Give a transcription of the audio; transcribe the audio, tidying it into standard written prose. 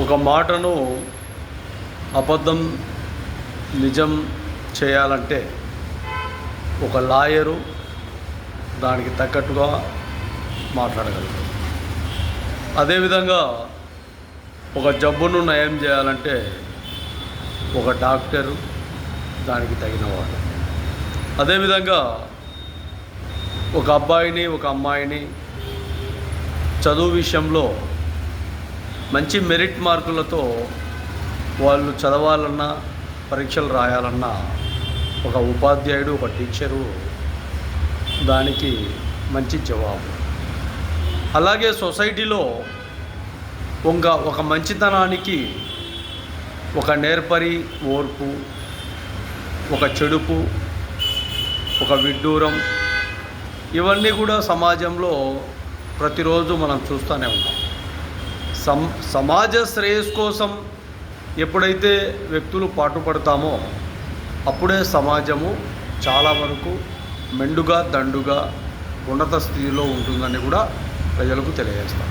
ఒక మాటను అబద్ధం నిజం చేయాలంటే ఒక లాయరు దానికి తగ్గట్టుగా మాట్లాడగలరు. అదేవిధంగా ఒక జబ్బును నయం చేయాలంటే ఒక డాక్టరు దానికి తగినవాడు. అదేవిధంగా ఒక అబ్బాయిని ఒక అమ్మాయిని చదువు విషయంలో మంచి మెరిట్ మార్కులతో వాళ్ళు చదవాలన్నా పరీక్షలు రాయాలన్నా ఒక ఉపాధ్యాయుడు ఒక టీచరు దానికి మంచి జవాబు. అలాగే సొసైటీలో ఒక మంచితనానికి ఒక నేర్పరి ఓర్పు, ఒక చెడుపు, ఒక విడ్డూరం, ఇవన్నీ కూడా సమాజంలో ప్రతిరోజు మనం చూస్తూనే ఉంటాం. సమాజ శ్రేయస్సు కోసం ఎప్పుడైతే వ్యక్తులు పాటుపడతామో అప్పుడే సమాజము చాలా వరకు మెండుగా దండుగా ఉన్నత స్థితిలో ఉంటుందని కూడా ప్రజలకు తెలియజేస్తాం.